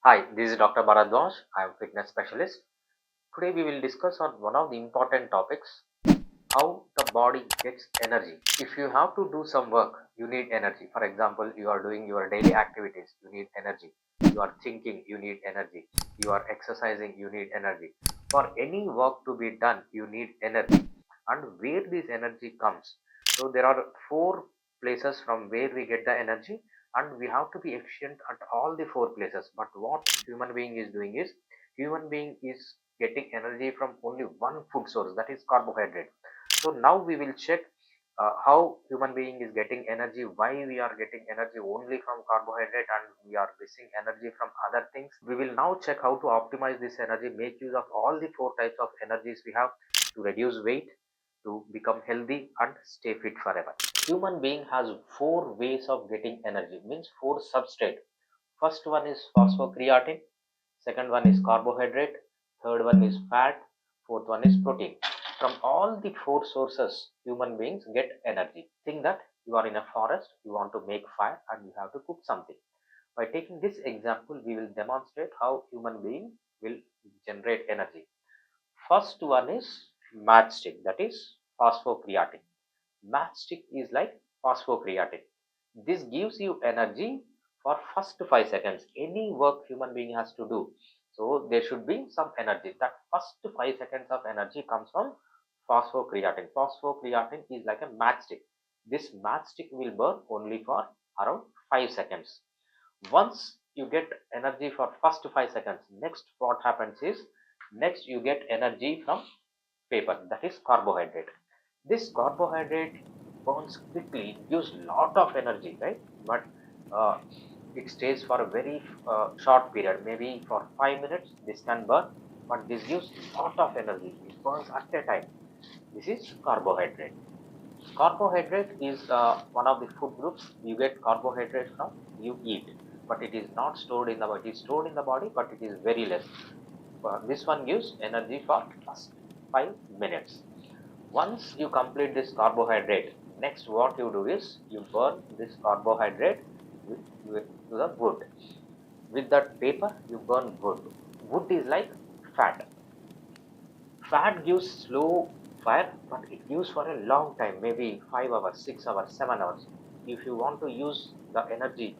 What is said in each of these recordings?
Hi, this is Dr. Bharadwaj. I am fitness specialist. Today we will discuss on one of the important topics, how the body gets energy. If you have to do some work, you need energy. For example, you are doing your daily activities, you need energy. You are thinking, you need energy. You are exercising, you need energy. For any work to be done, you need energy. And where this energy comes? So there are four places from where we get the energy, and we have to be efficient at all the four places. But what human being is doing is, human being is getting energy from only one food source, that is carbohydrate. So now we will check how human being is getting energy, why we are getting energy only from carbohydrate and we are missing energy from other things. We will now check how to optimize this energy, make use of all the four types of energies we have to reduce weight, to become healthy and stay fit forever. Human being has four ways of getting energy, means four substrate. First one is phosphocreatine, second one is carbohydrate, third one is fat, fourth one is protein. From all the four sources, human beings get energy. Think that you are in a forest, you want to make fire and you have to cook something. By taking this example, we will demonstrate how human being will generate energy. First one is matchstick, that is phosphocreatine. Matchstick is like phosphocreatine. This gives you energy for first 5 seconds. Any work human being has to do, so there should be some energy. That first 5 seconds of energy comes from phosphocreatine. Phosphocreatine is like a matchstick. This matchstick will burn only for around 5 seconds. Once you get energy for first 5 seconds, next what happens is, next you get energy from paper, that is carbohydrate. This carbohydrate burns quickly, gives lot of energy, right? But uh, it stays for a very short period, maybe for 5 minutes this can burn, but this gives lot of energy, it burns at a time. This is carbohydrate. Carbohydrate is one of the food groups. You get carbohydrate from you eat, but it is not stored in the body. It is stored in the body, but it is very less. This one gives energy for first 5 minutes. Once you complete this carbohydrate, next what you do is you burn this carbohydrate to the wood. With that paper, you burn wood. Wood is like fat. Fat gives slow fire, but it gives for a long time, maybe 5 hours, 6 hours, 7 hours. If you want to use the energy,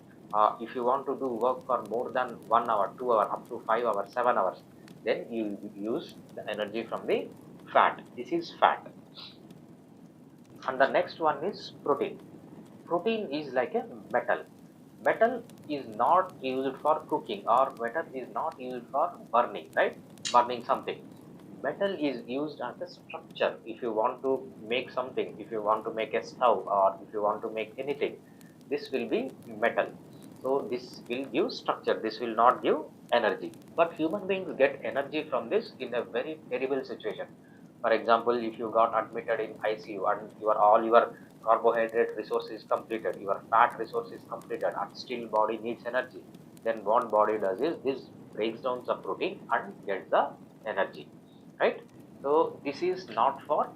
if you want to do work for more than 1 hour, 2 hours, up to 5 hours, 7 hours, then you use the energy from the fat. This is fat. And the next one is protein. Protein is like a metal. Metal is not used for cooking, or metal is not used for burning, right? Burning something. Metal is used as a structure. If you want to make something, if you want to make a stove, or if you want to make anything, this will be metal. So this will give structure, this will not give energy. But human beings get energy from this in a very terrible situation. For example, if you got admitted in ICU and your all your carbohydrate resource is completed, your fat resource is completed, and still body needs energy, then what body does is this breaks down the protein and gets the energy, right? So this is not for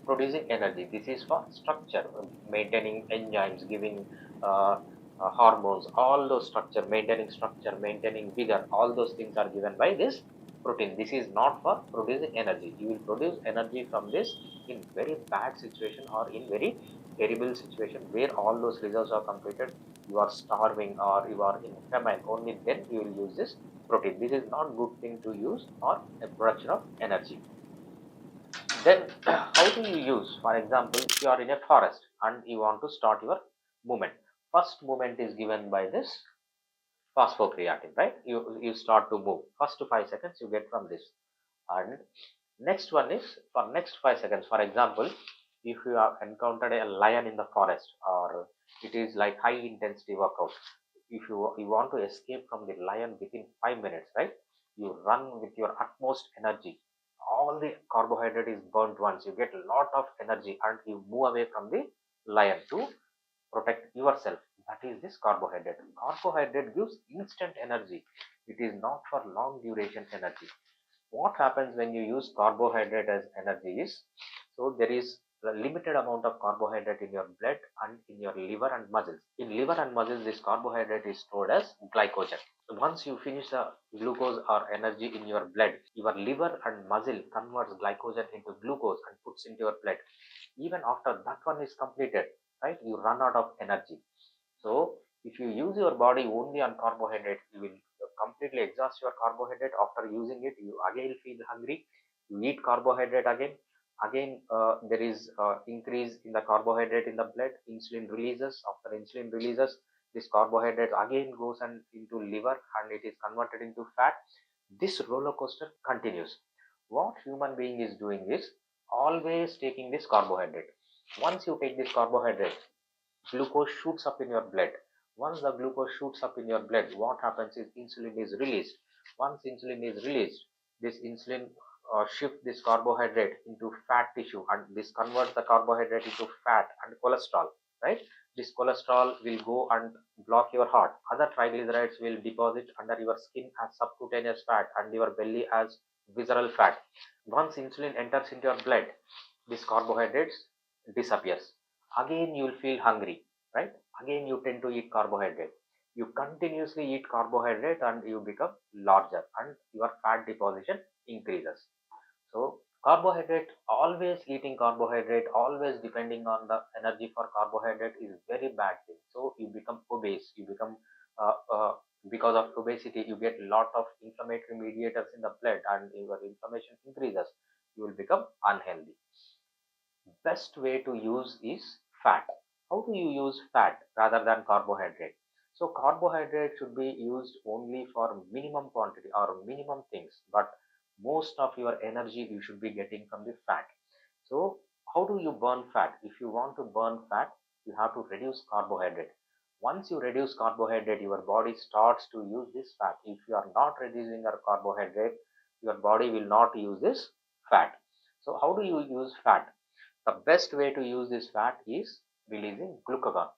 producing energy, this is for structure, maintaining enzymes, giving uh, hormones, all those structure, maintaining vigor, all those things are given by this protein. This is not for producing energy. You will produce energy from this in very bad situation or in very terrible situation where all those results are completed, you are starving or you are in famine, only then you will use this protein. This is not good thing to use for a production of energy. Then how do you use, for example, if you are in a forest and you want to start your movement, first movement is given by this phosphocreatine, right? You start to move, first to 5 seconds you get from this. And next one is for next 5 seconds. For example, if you have encountered a lion in the forest, or it is like high intensity workout, if you want to escape from the lion within 5 minutes, right? You run with your utmost energy, all the carbohydrate is burnt once, you get a lot of energy and you move away from the lion to protect yourself. That is this carbohydrate. Carbohydrate gives instant energy, it is not for long duration energy. What happens when you use carbohydrate as energy is, so there is the limited amount of carbohydrate in your blood and in your liver and muscles. In liver and muscles, this carbohydrate is stored as glycogen. Once you finish the glucose or energy in your blood, your liver and muscle converts glycogen into glucose and puts into your blood. Even after that one is completed, right, you run out of energy. So if you use your body only on carbohydrate, you will completely exhaust your carbohydrate. After using it, you again feel hungry, you eat carbohydrate again there is increase in the carbohydrate in the blood, insulin releases. After insulin releases, this carbohydrate again goes and into liver and it is converted into fat. This roller coaster continues. What human being is doing is always taking this carbohydrate. Once you take this carbohydrate, glucose shoots up in your blood. Once the glucose shoots up in your blood, what happens is insulin is released. Once insulin is released, this insulin shift this carbohydrate into fat tissue, and this converts the carbohydrate into fat and cholesterol, right? This cholesterol will go and block your heart. Other triglycerides will deposit under your skin as subcutaneous fat and your belly as visceral fat. Once insulin enters into your blood, this carbohydrates disappears. Again you will feel hungry, right? Again you tend to eat carbohydrate. You continuously eat carbohydrate and you become larger and your fat deposition increases. So carbohydrate, always eating carbohydrate, always depending on the energy for carbohydrate is very bad thing. So you become obese, you become uh, uh, because of obesity you get lot of inflammatory mediators in the blood and your inflammation increases, you will become unhealthy. Best way to use is fat. How do you use fat rather than carbohydrate? So carbohydrate should be used only for minimum quantity or minimum things, but most of your energy you should be getting from the fat. So how do you burn fat? If you want to burn fat, you have to reduce carbohydrate. Once you reduce carbohydrate, your body starts to use this fat. If you are not reducing your carbohydrate, your body will not use this fat. So how do you use fat? The best way to use this fat is releasing glucagon.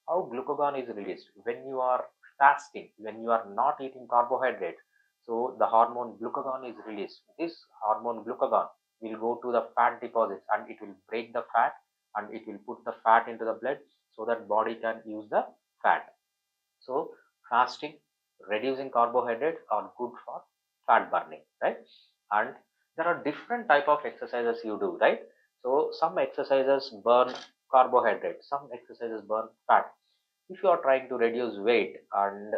How glucagon is released? When you are fasting, when you are not eating carbohydrate, so the hormone glucagon is released. This hormone glucagon will go to the fat deposits and it will break the fat and it will put the fat into the blood so that body can use the fat. So fasting, reducing carbohydrates are good for fat burning, right? And there are different type of exercises you do, right? So some exercises burn carbohydrate, some exercises burn fat. If you are trying to reduce weight and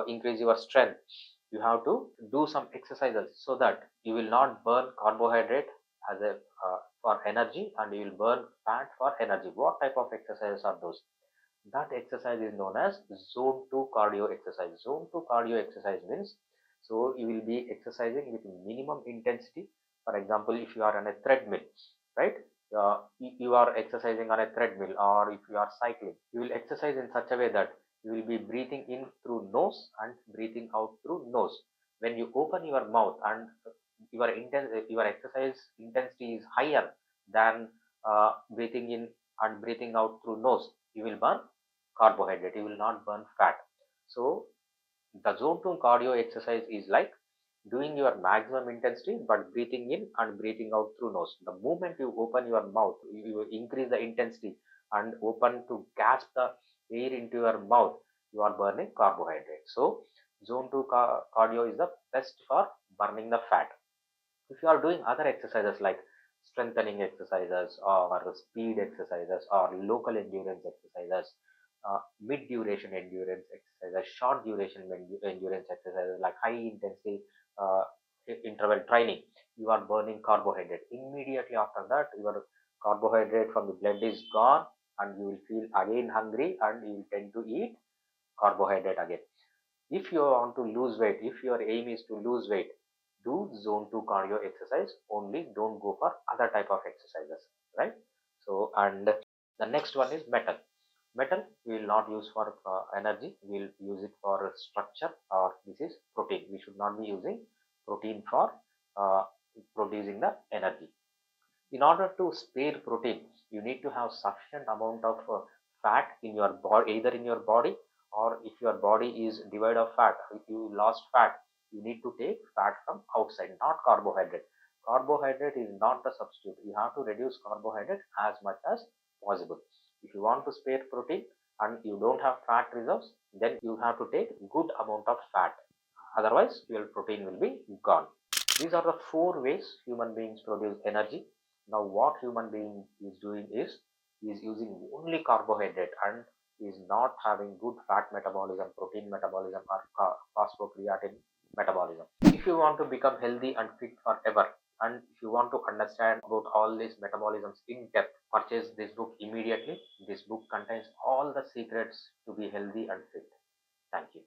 increase your strength, you have to do some exercises so that you will not burn carbohydrate as a for energy and you will burn fat for energy. What type of exercises are those? That exercise is known as zone 2 cardio exercise. Zone 2 cardio exercise means, so you will be exercising with minimum intensity. For example, if you are on a treadmill, right, you are exercising on a treadmill, or if you are cycling, you will exercise in such a way that you will be breathing in through nose and breathing out through nose. When you open your mouth and your exercise intensity is higher than breathing in and breathing out through nose, you will burn carbohydrate, you will not burn fat. So the zone 2 cardio exercise is like doing your maximum intensity but breathing in and breathing out through nose. The moment you open your mouth, you increase the intensity and open to gasp the air into your mouth, you are burning carbohydrate. So zone 2 cardio is the best for burning the fat. If you are doing other exercises like strengthening exercises or speed exercises or local endurance exercises, mid duration endurance exercises, short duration endurance exercises like high intensity uh, interval training, you are burning carbohydrate. Immediately after that, your carbohydrate from the blood is gone and you will feel again hungry and you will tend to eat carbohydrate again. If you want to lose weight, if your aim is to lose weight, do zone 2 cardio exercise only, don't go for other type of exercises, right? So, and the next one is metal. Metal we will not use for energy, we will use it for structure, or this is protein. We should not be using protein for uh, producing the energy. In order to spare protein, you need to have sufficient amount of fat in your body, either in your body, or if your body is devoid of fat, if you lost fat, you need to take fat from outside, not carbohydrate. Carbohydrate is not the substitute. You have to reduce carbohydrate as much as possible. If you want to spare protein and you don't have fat reserves, then you have to take good amount of fat. Otherwise, your protein will be gone. These are the four ways human beings produce energy. Now, what human being is doing is using only carbohydrate and is not having good fat metabolism, protein metabolism, or phosphocreatine metabolism. If you want to become healthy and fit forever, and if you want to understand about all these metabolisms in depth, purchase this book immediately. This book contains all the secrets to be healthy and fit. Thank you.